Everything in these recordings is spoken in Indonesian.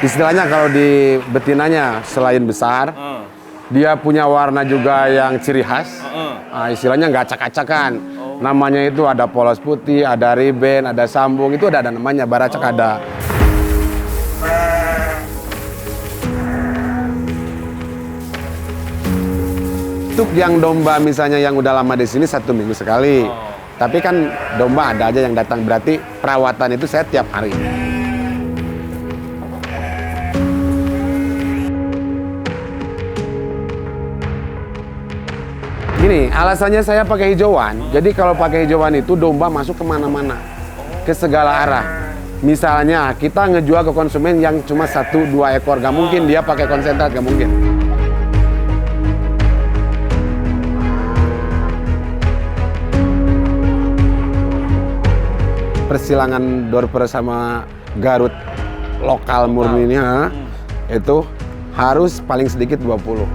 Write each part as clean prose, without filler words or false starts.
istilahnya kalau di betinanya selain besar, dia punya warna juga yang ciri khas. Istilahnya nggak acak-acakan. Namanya itu ada polos putih, ada riben, ada sambung, itu ada namanya, baracak ada. Untuk yang domba misalnya yang udah lama di sini 1 minggu sekali. Tapi kan domba ada aja yang datang, berarti perawatan itu saya tiap hari. Gini, alasannya saya pakai hijauan. Jadi kalau pakai hijauan itu domba masuk kemana-mana, ke segala arah. Misalnya kita ngejual ke konsumen yang cuma 1-2 ekor, gak mungkin dia pakai konsentrat, gak mungkin. Persilangan Dorper sama Garut lokal murninya itu harus paling sedikit 20.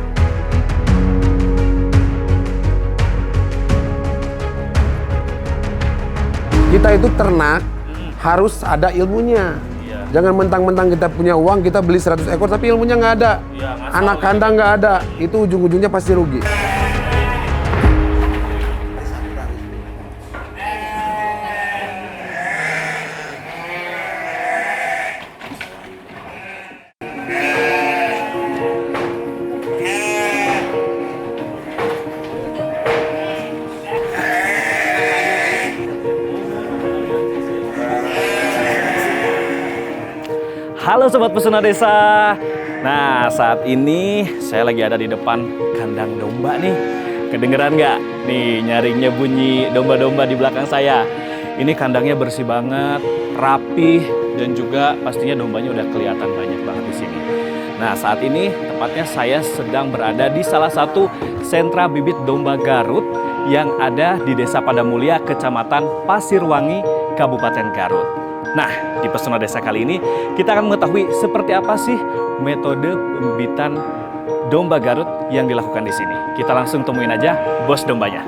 Kita itu ternak harus ada ilmunya. Jangan mentang-mentang kita punya uang, kita beli 100 ekor tapi ilmunya nggak ada. Anak kandang nggak ada, itu ujung-ujungnya pasti rugi. Halo Sobat Pesona Desa. Nah, saat ini saya lagi ada di depan kandang domba nih. Kedengeran nggak? Nih, nyaringnya bunyi domba-domba di belakang saya. Ini kandangnya bersih banget, rapih, dan juga pastinya dombanya udah kelihatan banyak banget di sini. Nah, saat ini tepatnya saya sedang berada di salah satu sentra bibit domba Garut yang ada di Desa Padamulia, Kecamatan Pasirwangi, Kabupaten Garut. Nah, di Pesona Desa kali ini kita akan mengetahui seperti apa sih metode pembibitan domba Garut yang dilakukan di sini. Kita langsung temuin aja bos dombanya.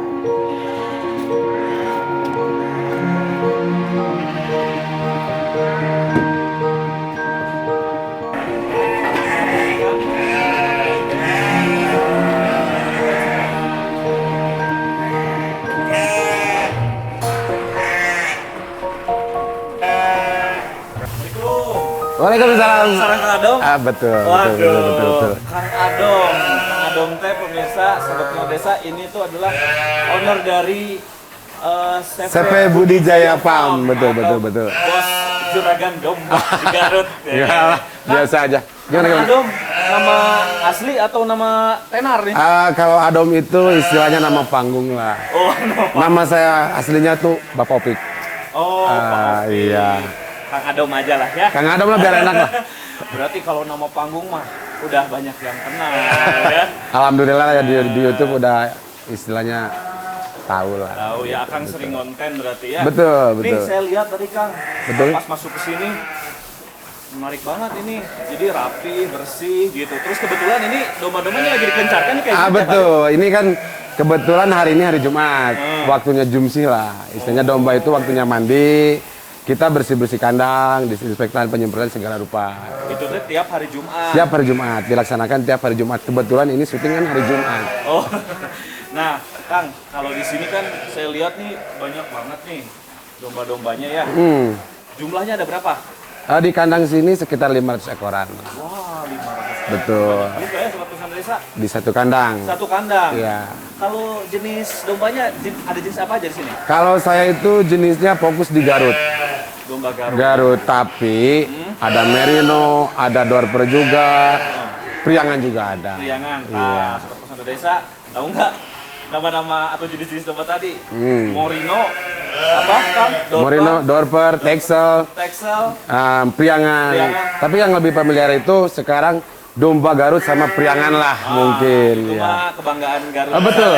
Waalaikumsalam. Sarang Kang Adom. Betul, Waduh, betul. Kang Adom. Kang Adom teh pemirsa Sobat Pesona Desa, ini tuh adalah owner dari CV Budijaya Farm, betul. Bos juragan domba di Garut. Ya, biasa aja. Kang Adom, nama asli atau nama tenar nih? Kalau Adom itu istilahnya nama panggung lah. Oh, Nama saya aslinya tuh Bapak Opik. Oh, Pak Opik. Iya. Kang Adom aja lah ya. Kang Adom lah biar enak lah. Berarti kalau nama panggung mah udah banyak yang kenal ya. Alhamdulillah ya di YouTube udah istilahnya tahu lah. Tahu ya, Kang sering konten berarti ya. Betul. Nih saya lihat tadi Kang, Betul. pas masuk ke sini menarik banget ini. Jadi rapi, bersih gitu. Terus kebetulan ini domba-dombanya lagi dikencarkan nih kayak gitu. Betul. Ini kan kebetulan hari ini hari Jumat. Waktunya jumsih lah. Istilahnya domba itu waktunya mandi. Kita bersih-bersih kandang, disinfektan, penyemprotan segala rupa. Itu tuh tiap hari Jumat. Tiap hari Jumat, dilaksanakan tiap hari Jumat. Kebetulan ini syuting kan hari Jumat. Oh, nah Kang, kalau di sini kan saya lihat nih banyak banget nih domba-dombanya ya. Jumlahnya ada berapa? Di kandang sini sekitar 500 ekoran. Wah, 500. Betul. Juga ya Sobat Pesona Desa? Di satu kandang. Satu kandang? Iya. Kalau jenis dombanya, ada jenis apa aja di sini? Kalau saya itu jenisnya fokus di Garut. Domba Garut. Garut, tapi ada Merino, ada Dorper juga, Priangan juga ada. Priangan. Iya. Sobat Pesona Desa, tahu nggak nama-nama atau jenis-jenis domba tadi? Morino, apa Kang? Dorper, Merino, Dorper, Texel, Texel, Priangan. Tapi yang lebih familiar itu sekarang domba Garut sama Priangan lah mungkin. Itu Ya. mah kebanggaan Garut. Betul,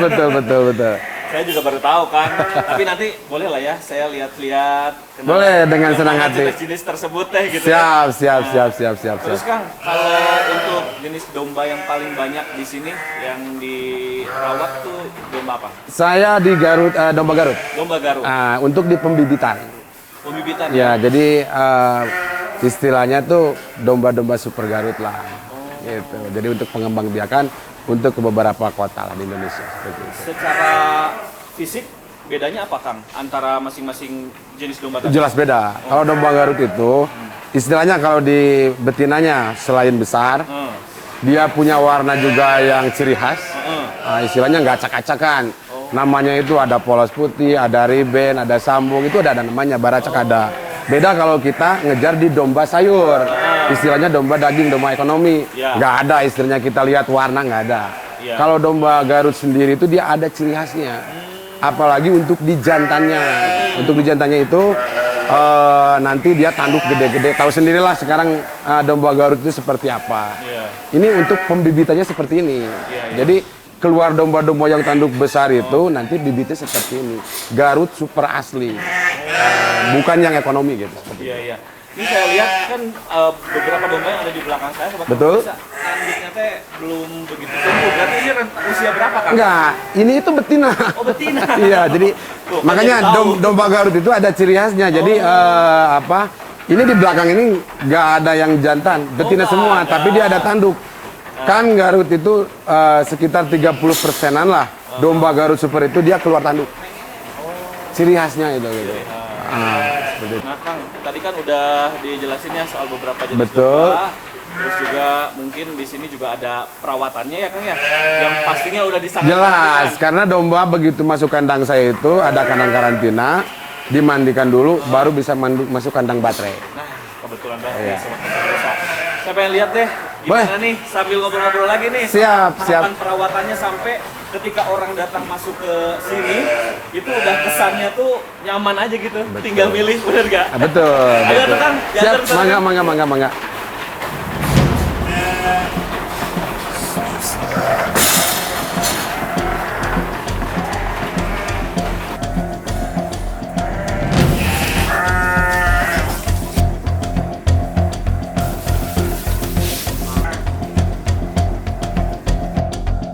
Ya, betul. Saya juga baru tahu kan. Tapi nanti boleh lah ya, saya lihat-lihat. Boleh, dengan senang hati. Jenis-jenis tersebut teh gitu. Siap. Terus Kang, kalau untuk jenis domba yang paling banyak di sini yang dirawat tuh domba apa? Saya di Garut, domba Garut. Domba Garut. Untuk di pembibitan. Pembibitan. Ya, jadi istilahnya tuh domba-domba super Garut lah. Gitu. Jadi untuk pengembangbiakan untuk ke beberapa kota lah di Indonesia seperti itu. Secara fisik bedanya apa Kang antara masing-masing jenis domba tadi? Jelas beda. Kalau domba Garut itu istilahnya kalau di betinanya selain besar, dia punya warna juga yang ciri khas. Istilahnya nggak acak-acakan. Namanya itu ada polos putih, ada riben, ada sambung, itu ada namanya, baracak ada. Beda kalau kita ngejar di domba sayur. Istilahnya domba daging, domba ekonomi. Nggak ada istilahnya kita lihat warna, nggak ada. Kalau domba Garut sendiri itu dia ada ciri khasnya. Apalagi untuk di jantannya. Untuk di jantannya itu nanti dia tanduk gede-gede. Tahu sendirilah sekarang domba Garut itu seperti apa. Ini untuk pembibitannya seperti ini. Jadi keluar domba-domba yang tanduk besar itu nanti bibitnya seperti ini. Garut super asli. Bukan yang ekonomi gitu. Iya. Ini saya lihat kan beberapa domba yang ada di belakang saya. Betul. Tanduknya teh belum begitu tumbuh. Berarti ini usia berapa Kang? Enggak, ini itu betina. Oh betina. Iya, jadi makanya domba Garut itu ada ciri khasnya. Jadi ini di belakang ini nggak ada yang jantan, betina semua, tapi dia ada tanduk. Kan Garut itu sekitar 30%-an lah. Domba Garut super itu dia keluar tanduk. Ciri khasnya itu gitu. Seperti itu. Nah Kang, tadi kan udah dijelasin ya soal beberapa jenis Betul. domba. Terus juga mungkin di sini juga ada perawatannya ya Kang ya. Yang pastinya udah disangat. Jelas, karena domba begitu masuk kandang saya itu ada kandang karantina, dimandikan dulu, baru bisa masuk kandang baterai. Nah, kebetulan banget Sobat Desa. Saya pengen lihat deh gimana nih sambil ngobrol-ngobrol lagi nih. Siap. Tahapan perawatannya sampai ketika orang datang masuk ke sini itu udah kesannya tuh nyaman aja gitu. Tinggal milih, bener gak? Betul. Ayo tuh Kang, Siap, diantar mangga.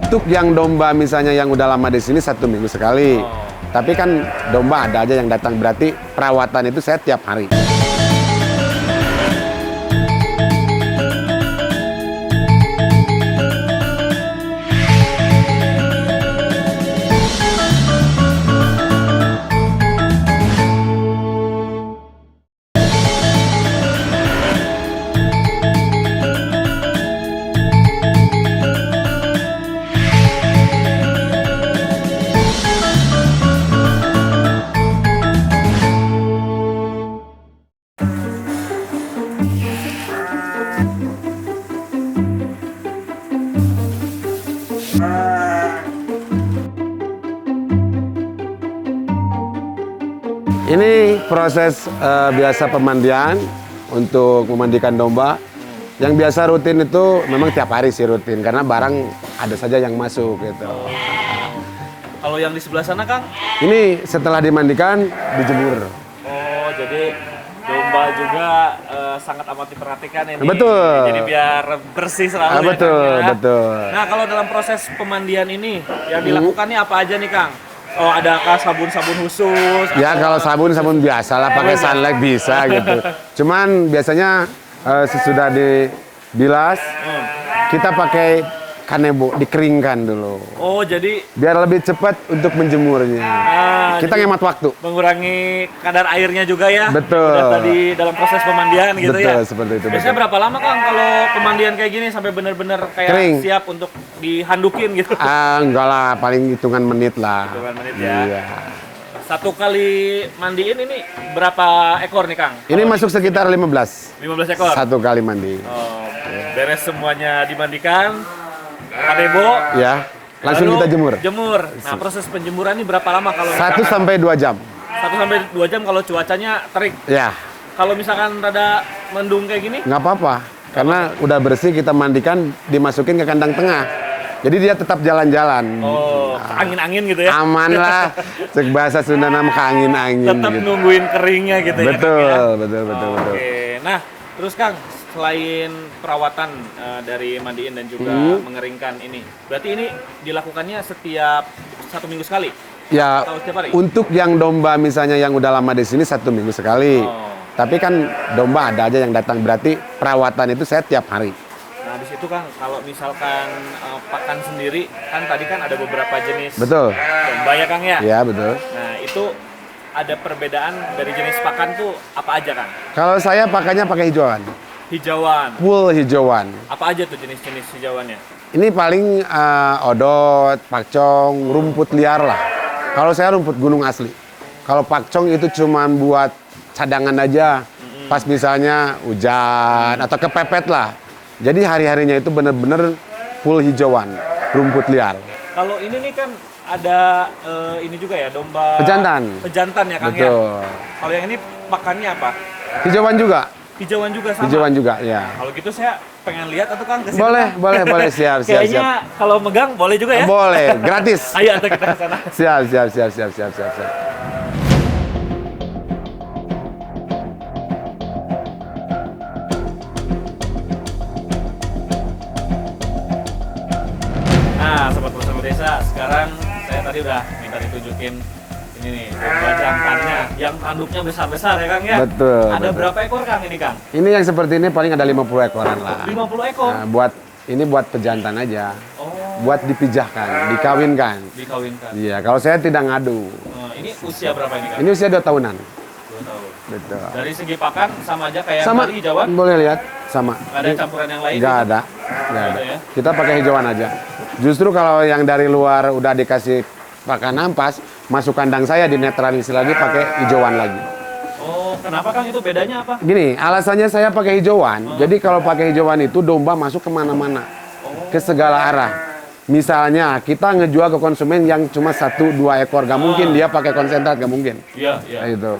Untuk yang domba misalnya yang udah lama di sini 1 minggu sekali. Tapi kan domba ada aja yang datang, berarti perawatan itu saya tiap hari. Ini proses biasa pemandian untuk memandikan domba. Yang biasa rutin itu memang tiap hari sih rutin, karena barang ada saja yang masuk gitu. Kalau yang di sebelah sana Kang? Ini setelah dimandikan, dijemur. Oh, jadi domba juga sangat amat diperhatikan ini. Betul. Jadi biar bersih selalu ya, Betul, Kang, ya. betul. Nah, kalau dalam proses pemandian ini yang dilakukan nih apa aja nih Kang? Oh, adakah sabun-sabun khusus? Ya kalau sabun biasa lah, pakai sunlight bisa gitu. Cuman biasanya sesudah dibilas, kita pakai kanebo, dikeringkan dulu. Oh, jadi biar lebih cepat untuk menjemurnya. Kita ngemat waktu. Mengurangi kadar airnya juga ya. Betul. Udah tadi dalam proses pemandian gitu ya. Betul, seperti itu. Biasanya berapa lama Kang kalau pemandian kayak gini sampai benar-benar kayak Kering. siap untuk dihandukin gitu? Enggak lah, paling hitungan menit lah. Hitungan menit ya. Iya. Satu kali mandiin ini berapa ekor nih Kang? Ini masuk sekitar 15. 15 ekor? Satu kali mandi. Oh, beres semuanya dimandikan, kanebo, Ya, langsung lalu kita jemur. Jemur. Nah, proses penjemuran ini berapa lama kalau 1 sampai 2 jam. 1 sampai 2 jam kalau cuacanya terik. Ya, Kalau misalkan rada mendung kayak gini, nggak apa-apa. Karena udah bersih, kita mandikan, dimasukin ke kandang tengah. Jadi dia tetap jalan-jalan. oh, angin-angin gitu ya. Aman lah. Cek bahasa Sunda nama angin-angin. Tetap Gitu. nungguin keringnya gitu ya. Betul, Kang, ya? betul. Oke. Nah, terus Kang, selain perawatan dari mandiin dan juga mengeringkan ini, berarti ini dilakukannya setiap 1 minggu sekali? Ya, Atau setiap hari? untuk yang domba misalnya yang udah lama di sini 1 minggu sekali. Oh. Tapi kan domba ada aja yang datang, berarti perawatan itu saya tiap hari. Nah, di situ kan kalau misalkan pakan sendiri, kan tadi kan ada beberapa jenis Betul. domba ya Kang ya? Ya, betul. Nah, itu ada perbedaan dari jenis pakan tuh apa aja Kang? Kalau saya pakannya pakai hijauan, Hijauan. full hijauan. Apa aja tuh jenis-jenis hijauannya? Ini paling odot, pakcong, rumput liar lah. Kalau saya rumput gunung asli. Kalau pakcong itu cuma buat cadangan aja. Pas misalnya hujan atau kepepet lah. Jadi hari-harinya itu bener-bener full hijauan, rumput liar. Kalau ini nih kan ada ini juga ya, domba Pejantan. Pejantan ya Kang ya. Betul. Kalau yang ini pakannya apa? Hijauan juga. Hijauan juga sama. Hijauan juga, ya. Kalau gitu saya pengen lihat atau Kang ke sini, Boleh, Kang? boleh, siap, siap, Kayaknya siap. kalau megang boleh juga ya? Boleh, gratis. Ayo atau kita ke sana. Siap. Nah, sobat bersama desa, sekarang saya tadi udah minta ditunjukin ini nih, domba jantannya yang tanduknya besar-besar ya Kang ya? Betul, Ada betul. berapa ekor Kang ini Kang? Ini yang seperti ini paling ada 50 ekoran lah. 50 ekor. Nah, buat pejantan aja. Oh, Buat dipijahkan, dikawinkan. dikawinkan. Iya, kalau saya tidak ngadu. Ini usia berapa ini Kang? Ini usia 2 tahunan. 2 tahun. Betul. Dari segi pakan sama aja kayak Sama, tadi hijauan? boleh lihat, sama. Nggak ada campuran yang lain? Nggak gitu? ada, nggak Nggak ada. ada ya? Kita pakai hijauan aja. Justru kalau yang dari luar udah dikasih pakan ampas, masuk kandang saya dinetralisir lagi pakai hijauan lagi. Oh, kenapa Kang itu bedanya apa? Gini, alasannya saya pakai hijauan. Jadi kalau pakai hijauan itu domba masuk kemana-mana, ke segala arah. Misalnya kita ngejual ke konsumen yang cuma 1-2 ekor, gak mungkin dia pakai konsentrat, gak mungkin. Iya, iya. Nah, itu.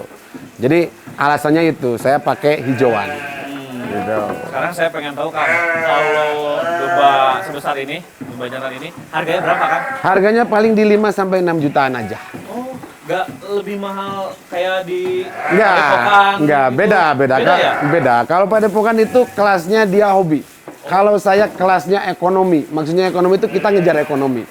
Jadi alasannya itu saya pakai hijauan. Gitu. Sekarang saya pengen tahu Kang, kalau domba sebesar ini, domba jantan ini, harganya berapa Kang? Harganya paling di 5-6 jutaan aja. Oh, nggak lebih mahal kayak di Enggak, Padepokan enggak, gitu? beda. Beda ya? Beda. Kalau padepokan itu kelasnya dia hobi. Kalau saya kelasnya ekonomi. Maksudnya ekonomi itu kita ngejar ekonomi.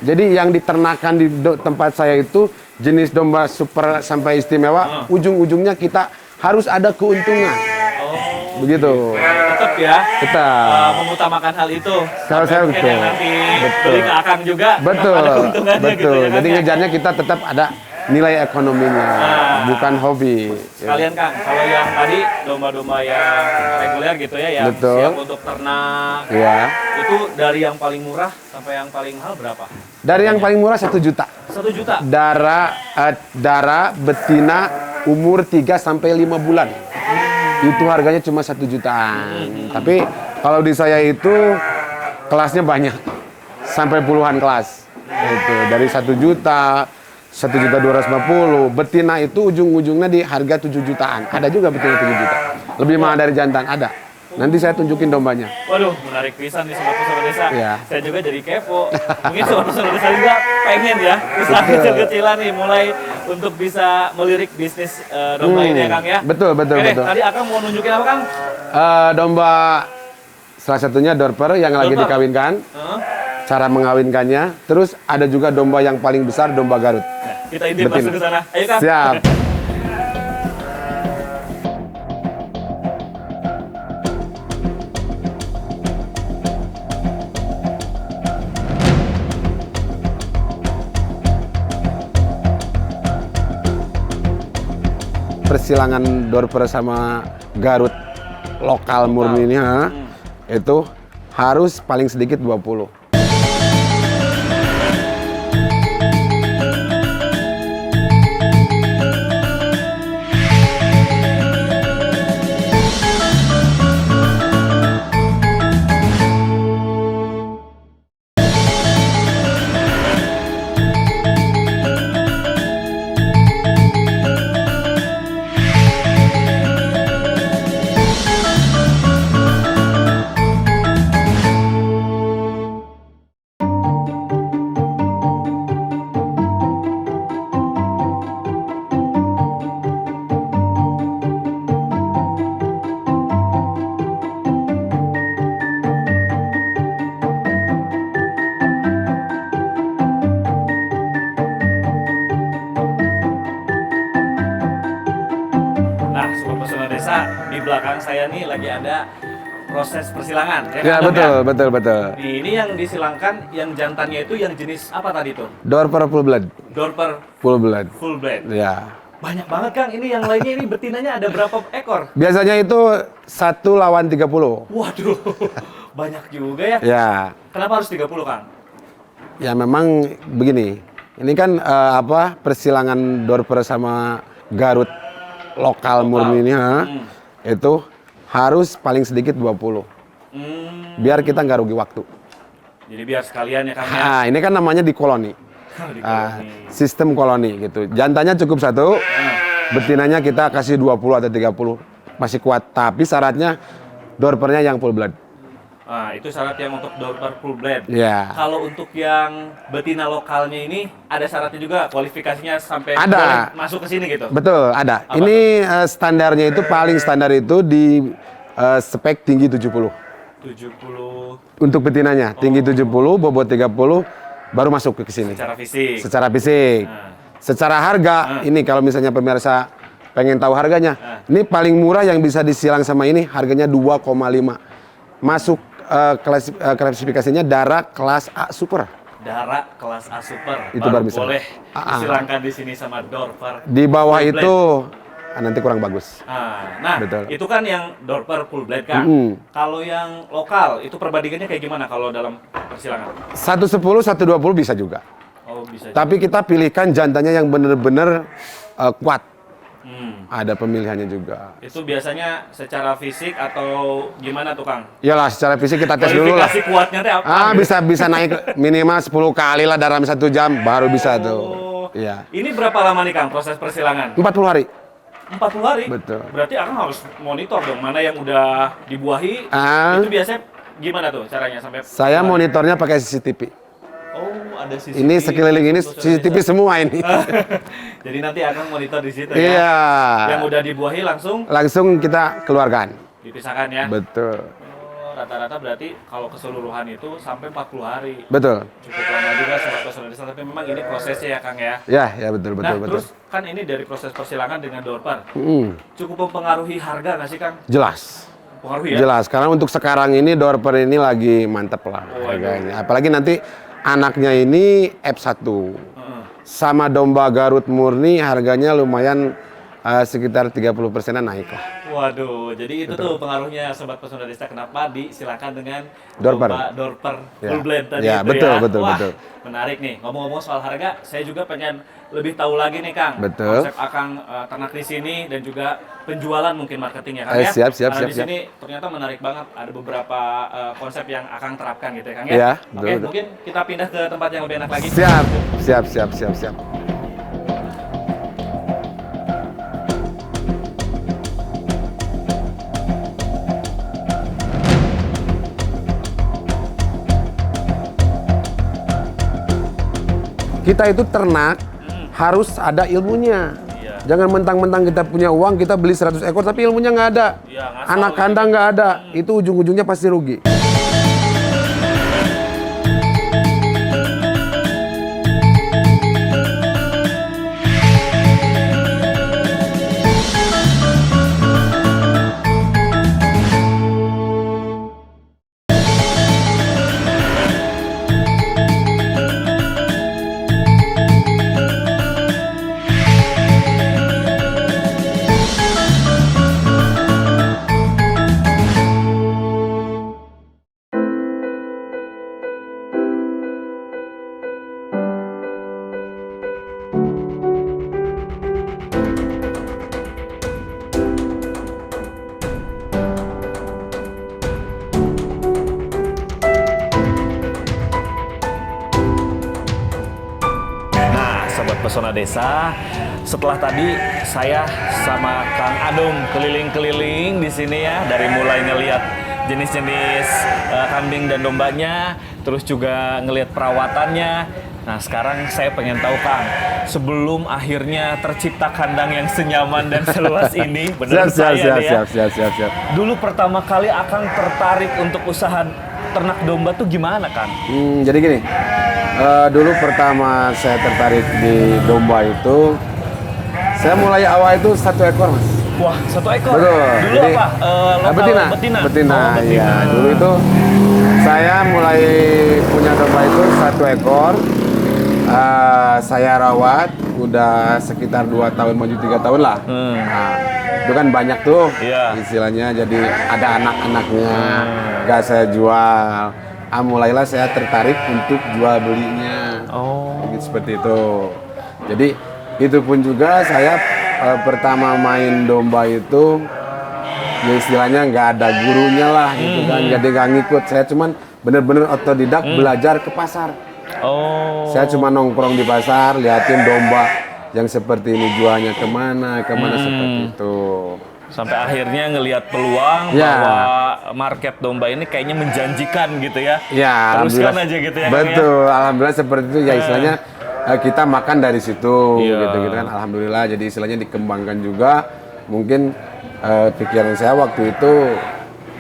Jadi yang diternakan di tempat saya itu jenis domba super sampai istimewa, ujung-ujungnya kita harus ada keuntungan. Oh, Begitu. tetap ya. Tetap. Mengutamakan hal itu. Kalau saya Mungkin betul. yang nanti Betul. beli ke Akang juga Betul. ada keuntungannya Betul. gitu ya Kang Jadi ya? ngejarnya kita tetap ada nilai ekonominya, bukan hobi. Sekalian Kang, kalau yang tadi domba-domba yang reguler gitu ya, yang Betul. siap untuk ternak, Ya. itu dari yang paling murah sampai yang paling mahal berapa? Dari yang paling murah 1 juta. 1 juta? Darah betina umur 3-5 bulan. Itu harganya cuma 1 jutaan. Tapi kalau di saya itu kelasnya banyak. Sampai puluhan kelas. Itu dari 1 juta, 1.250.000. Betina itu ujung-ujungnya di harga 7 jutaan. Ada juga betina 7 juta. Lebih mahal dari jantan, ada. Nanti saya tunjukin dombanya. Waduh, menarik pisan nih sobat-sobat desa. Iya. Saya juga jadi kepo. Mungkin sobat-sobat desa juga pengen ya, usaha kecil-kecilan nih, mulai untuk bisa melirik bisnis domba ini ya Kang ya. Betul. Oke deh, tadi Akang mau nunjukin apa Kang? Domba salah satunya dorper yang lagi Dorper. dikawinkan. Cara mengawinkannya. Terus ada juga domba yang paling besar, domba Garut. Nah, kita intip Betina. masuk ke sana. Ayo Kang. Siap. Persilangan dorper sama Garut lokal murni ini itu harus paling sedikit 20. di belakang saya nih lagi ada proses persilangan. Ya, Kang Adam, betul. Ini yang disilangkan, yang jantannya itu yang jenis apa tadi tuh? Dorper full blood. Dorper Full blood. full blend. Ya. Banyak banget Kang, ini yang lainnya ini betinanya ada berapa ekor? Biasanya itu 1 lawan 30. Waduh, banyak juga ya. Ya. Kenapa harus 30 Kang? Ya memang begini. Ini kan persilangan Dorper sama Garut lokal murni ini itu harus paling sedikit 20. Biar kita nggak rugi waktu. Jadi biar sekalian ya Kang ya. Nah, ini kan namanya di koloni. Di Ah, koloni. sistem koloni gitu. Jantannya cukup 1, betinanya kita kasih 20 atau 30. Masih kuat, tapi syaratnya dorpernya yang full blood. Nah, itu syarat yang untuk dorper full blend. Ya. Kalau untuk yang betina lokalnya ini ada syaratnya juga, kualifikasinya sampai Ada. boleh masuk ke sini gitu. Betul, ada. Apa Ini standarnya itu paling standar itu di spek tinggi 70. 70 Untuk betinanya, tinggi 70, bobot 30, baru masuk ke sini. secara fisik. Secara fisik. Nah. Secara harga, ini kalau misalnya pemirsa pengen tahu harganya, ini paling murah yang bisa disilang sama ini harganya 2,5. Masuk klasifikasinya darah kelas A super. Darah kelas A super Itu baru baru bisa. boleh disilangkan di sini sama dorper. Di bawah full blend. itu nanti kurang bagus. Nah, Betul. itu kan yang dorper full blend Kang. Kalau yang lokal itu perbandingannya kayak gimana kalau dalam persilangan? 110, 120 bisa juga. Oh, bisa. Tapi kita pilihkan jantannya yang benar-benar kuat. Hmm. Ada pemilihannya juga. Itu biasanya secara fisik atau gimana tuh Kang? Iyalah, secara fisik kita tes dulu lah. Kualifikasi kuatnya teh apa? Bisa naik minimal 10 kali lah dalam 1 jam baru bisa tuh. Oh. Iya. Ini berapa lama nih Kang proses persilangan? 40 hari. 40 hari? Betul. Berarti Akang harus monitor dong mana yang udah dibuahi. Ah. Itu biasanya gimana tuh caranya sampai Saya 40 hari? monitornya pakai CCTV. Oh, ada CCTV. Ini sekeliling ini CCTV semua ini. Jadi nanti Akang monitor di situ Iya. ya. Yang udah dibuahi langsung Langsung kita keluarkan. dipisahkan ya. Betul. Oh, rata-rata berarti kalau keseluruhan itu sampai 40 hari. Betul. Cukup lama juga sobat personalisa, tapi memang ini prosesnya ya Kang ya. Ya betul Nah, betul. terus kan ini dari proses persilangan dengan dorper. Mm, Cukup mempengaruhi harga nggak sih Kang? jelas. Pengaruhi ya? Jelas. Karena untuk sekarang ini Dorper ini lagi mantep lah Oh, harganya. Apalagi nanti anaknya ini F1. Heeh. Sama domba Garut murni harganya lumayan sekitar 30%-an naik lah. Waduh, jadi itu tuh pengaruhnya sobat personalista kenapa disilakan dengan Dorper. domba dorper Ya. full blend tadi Ya, itu betul, ya. betul, Wah, betul. menarik nih. Ngomong-ngomong soal harga, saya juga pengen lebih tahu lagi nih Kang. Betul. Konsep Akang ternak di sini dan juga penjualan mungkin marketingnya Kang ya. Siap. Karena di sini ternyata menarik banget. Ada beberapa konsep yang Akang terapkan gitu ya Kang ya. Iya, Oke, betul. mungkin kita pindah ke tempat yang lebih enak lagi. Siap. Kita itu ternak harus ada ilmunya. Iya. Jangan mentang-mentang kita punya uang kita beli 100 ekor tapi ilmunya nggak ada. Iya, ngasal Anak gitu. kandang nggak ada. Itu ujung-ujungnya pasti rugi. Nah, Sobat Pesona Desa, setelah tadi saya sama Kang Adung keliling-keliling di sini ya, dari mulai ngelihat jenis-jenis kambing dan dombanya, terus juga ngelihat perawatannya. Nah, sekarang saya pengen tahu Kang, sebelum akhirnya tercipta kandang yang senyaman dan seluas ini, benar saya nih ya. Siap. Dulu pertama kali Akang tertarik untuk usaha ternak domba tuh gimana Kang? Jadi gini, dulu pertama saya tertarik di domba itu, saya mulai awal itu 1 ekor mas. Wah, 1 ekor. Betul. Dulu Jadi, apa? Lokal betina. betina. Betina. Oh, betina. Iya. Dulu itu saya mulai punya domba itu 1 ekor. Saya rawat udah sekitar 2 tahun menuju 3 tahun lah. Nah, itu kan banyak tuh Iya. istilahnya, jadi ada anak-anaknya, nggak saya jual. Mulailah saya tertarik untuk jual belinya. Seperti itu. Jadi itu pun juga saya pertama main domba itu ya istilahnya nggak ada gurunya lah gitu kan, jadi nggak ngikut. Saya cuman bener-bener otodidak belajar ke pasar. Saya cuma nongkrong di pasar, liatin domba yang seperti ini jualnya kemana seperti itu. Sampai akhirnya ngelihat peluang bahwa market domba ini kayaknya menjanjikan gitu ya. Ya, teruskan aja gitu ya. Betul, alhamdulillah seperti itu ya istilahnya kita makan dari situ gitu kan. Alhamdulillah, jadi istilahnya dikembangkan juga. Mungkin pikiran saya waktu itu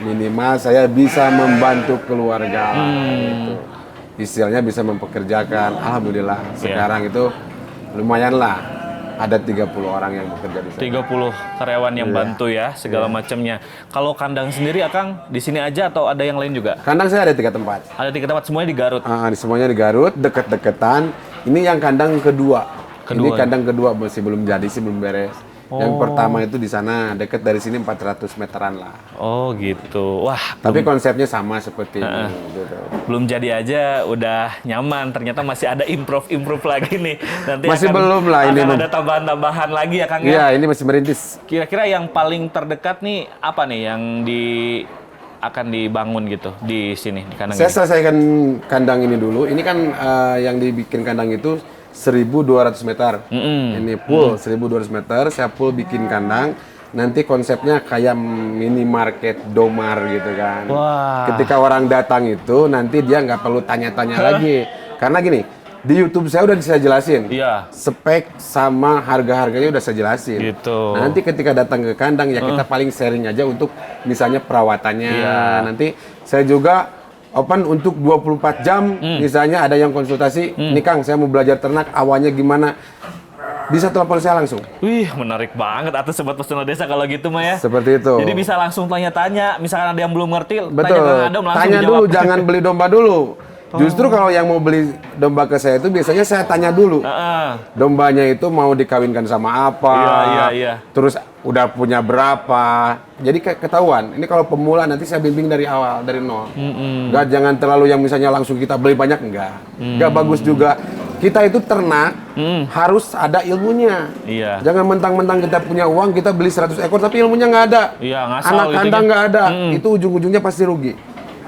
minimal saya bisa membantu keluarga gitu. Istilahnya bisa mempekerjakan. Alhamdulillah sekarang itu lumayan lah, ada 30 orang yang bekerja di sana. 30 karyawan yang bantu ya segala macamnya. Kalau kandang sendiri Akang di sini aja atau ada yang lain juga? Kandang saya ada 3 tempat. Ada 3 tempat, semuanya di Garut. Semuanya di Garut, deket-deketan. Ini yang kandang kedua. Ini kandang kedua masih belum jadi sih, belum beres. Yang pertama itu di sana, deket dari sini 400 meteran lah. Oh gitu. Wah. Tapi konsepnya sama seperti ini. Gitu. Belum jadi aja udah nyaman. Ternyata masih ada improve lagi nih. Nanti masih belum lah ini. Akan ada tambahan-tambahan lagi ya Kang ya? Iya, ini masih merintis. Kira-kira yang paling terdekat nih apa nih yang akan dibangun gitu di sini di kandang Saya ini? selesaikan kandang ini dulu. Ini kan yang dibikin kandang itu 1.200 meter. Ini full 1.200 meter. Saya full bikin kandang. Nanti konsepnya kayak minimarket domar gitu kan. Wah. Ketika orang datang itu nanti dia nggak perlu tanya-tanya lagi. Karena gini, di YouTube saya udah saya jelasin. Iya. Spek sama harga-harganya udah saya jelasin. Gitu. Nanti ketika datang ke kandang ya kita paling sharing aja untuk misalnya perawatannya. Nanti saya juga open untuk 24 jam. Misalnya ada yang konsultasi, nih Kang saya mau belajar ternak, awalnya gimana? Bisa telepon saya langsung. Wih, menarik banget atau sobat pesona desa kalau gitu mah ya. Seperti itu. Jadi bisa langsung tanya-tanya, misalkan ada yang belum ngerti, Betul. tanya ke Adam langsung Tanya dijawab. dulu, jangan beli domba dulu. Justru kalau yang mau beli domba ke saya itu biasanya saya tanya dulu. Dombanya itu mau dikawinkan sama apa? Iya. Terus udah punya berapa? Jadi ketahuan. Ini kalau pemula nanti saya bimbing dari awal, dari nol. Enggak, jangan terlalu yang misalnya langsung kita beli banyak, enggak. Enggak bagus juga. Kita itu ternak harus ada ilmunya. Iya. Jangan mentang-mentang kita punya uang kita beli 100 ekor tapi ilmunya nggak ada. Iya, ngasal Anak gitu kandang kan. nggak ada. Itu ujung-ujungnya pasti rugi.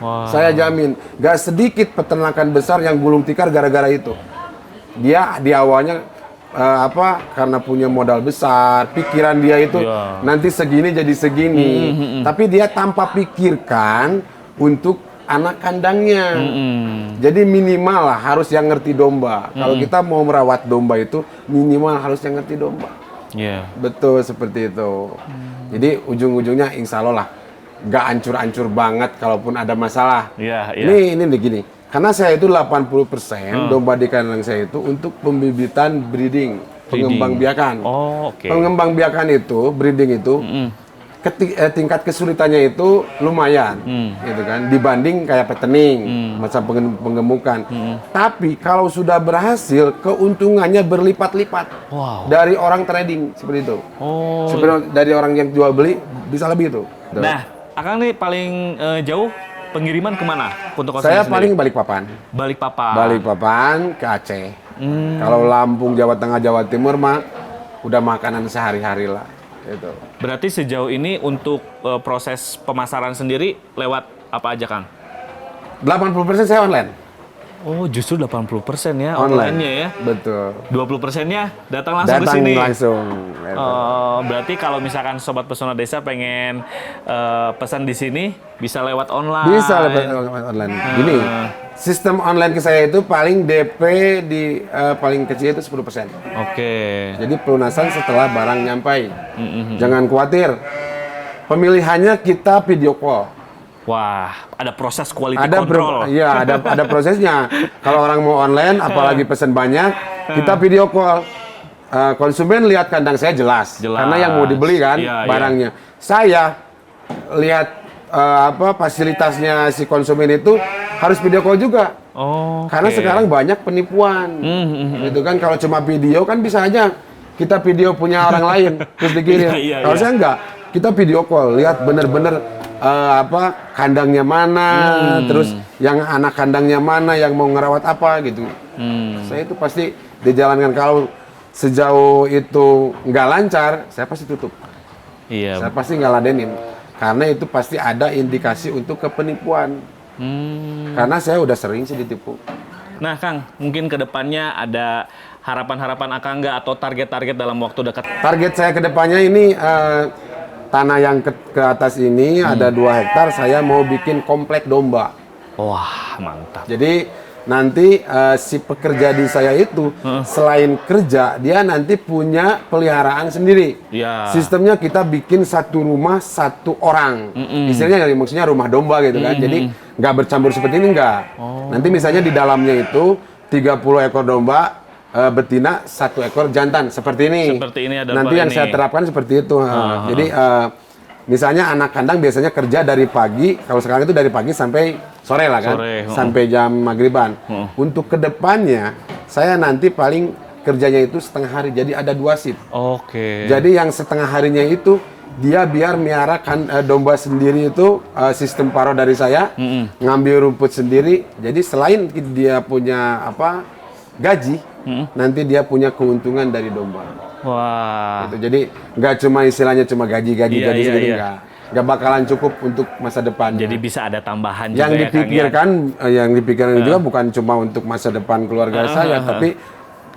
Wah. Saya jamin, gak sedikit peternakan besar yang gulung tikar gara-gara itu. Dia di awalnya karena punya modal besar, pikiran dia itu nanti segini jadi segini. Tapi dia tanpa pikirkan untuk anak kandangnya. Jadi minimal lah harus yang ngerti domba. Kalau kita mau merawat domba itu minimal harus yang ngerti domba. Iya. Betul seperti itu. Jadi ujung-ujungnya insya Allah lah nggak ancur-ancur banget kalaupun ada masalah. Iya. Ini begini. Karena saya itu 80% domba di kandang saya itu untuk pembibitan breeding, pengembang biakan. Oh, oke. Pengembang biakan itu, breeding itu, tingkat kesulitannya itu lumayan, gitu kan, dibanding kayak petening, masa pengemukan. Tapi kalau sudah berhasil, keuntungannya berlipat-lipat dari orang trading seperti itu. Sebenarnya dari orang yang jual beli bisa lebih itu. Nah, Akang nih paling jauh pengiriman kemana untuk Saya sendiri? paling Balikpapan. Balikpapan ke Aceh. Kalau Lampung, Jawa Tengah, Jawa Timur mah udah makanan sehari-hari lah. Gitu. Berarti sejauh ini untuk proses pemasaran sendiri lewat apa aja, Kang? 80% saya online. Oh, justru 80% ya Online. online-nya ya. Betul. 20%-nya datang langsung ke Datang sini. langsung. Gitu. Berarti kalau misalkan sobat pesona desa pengen pesan di sini bisa lewat online. Bisa lewat online. Gini, sistem online ke saya itu paling DP di paling kecil itu 10%. Oke. Jadi pelunasan setelah barang nyampai. Jangan khawatir. Pemilihannya kita video call. Wah, ada proses quality control. Iya, ada prosesnya. Kalau orang mau online, apalagi pesan banyak, kita video call. konsumen lihat kandang saya jelas. Jelas. Karena yang mau dibeli kan Iya, barangnya. Saya lihat fasilitasnya si konsumen itu harus video call juga. Oh. Karena sekarang banyak penipuan. Gitu kan, kalau cuma video kan bisa aja kita video punya orang lain terus dikirim. Kalau saya enggak, kita video call, lihat bener-bener kandangnya mana, terus yang anak kandangnya mana, yang mau ngerawat apa gitu. Saya itu pasti dijalankan. Kalau sejauh itu nggak lancar, saya pasti tutup. Iya. Saya pasti nggak ladenin. Karena itu pasti ada indikasi untuk kepenipuan. Karena saya udah sering sih ditipu. Nah, Kang, mungkin kedepannya ada harapan-harapan Akang nggak atau target-target dalam waktu dekat? Target saya kedepannya ini tanah yang ke atas ini ada 2 hektar. Saya mau bikin komplek domba. Wah, mantap. Jadi nanti si pekerja di saya itu selain kerja, dia nanti punya peliharaan sendiri. Ya. Sistemnya kita bikin satu rumah 1 orang. Istilahnya maksudnya rumah domba gitu kan. Jadi nggak bercampur seperti ini nggak. Nanti misalnya di dalamnya itu 30 ekor domba betina, 1 ekor jantan seperti ini. Seperti ini ada nanti yang saya terapkan seperti itu. Jadi misalnya anak kandang biasanya kerja dari pagi, kalau sekarang itu dari pagi sampai sore lah kan, sampai jam maghriban. Untuk kedepannya, saya nanti paling kerjanya itu setengah hari, jadi ada 2 shift. Oke. Jadi yang setengah harinya itu dia biar miara domba sendiri itu sistem paro dari saya, ngambil rumput sendiri. Jadi selain dia punya gaji, nanti dia punya keuntungan dari domba. Wah. Gitu. Jadi nggak cuma istilahnya cuma gaji sendiri, nggak bakalan cukup untuk masa depan. Jadi bisa ada tambahan yang juga dipikirkan, ya, Kang, yang dipikirkan juga bukan cuma untuk masa depan keluarga saya, tapi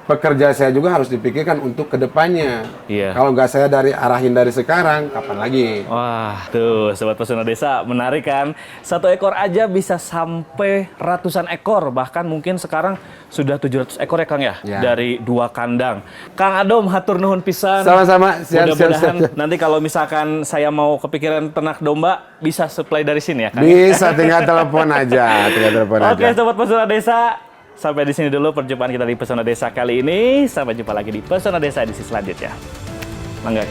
pekerja saya juga harus dipikirkan untuk kedepannya. Iya. Kalau nggak saya arahin dari sekarang, kapan lagi? Wah, tuh Sobat Pesona Desa, menarik kan? 1 ekor aja bisa sampai ratusan ekor, bahkan mungkin sekarang sudah 700 ekor ya Kang ya? Dari 2 kandang. Kang Adom, hatur nuhun pisan. Sama-sama. Mudah-mudahan nanti kalau misalkan saya mau kepikiran ternak domba, bisa supply dari sini ya Kang? Bisa, tinggal telepon aja. Oke, Sobat Pesona Desa. Sampai di sini dulu perjumpaan kita di Pesona Desa kali ini. Sampai jumpa lagi di Pesona Desa edisi selanjutnya. Mangga.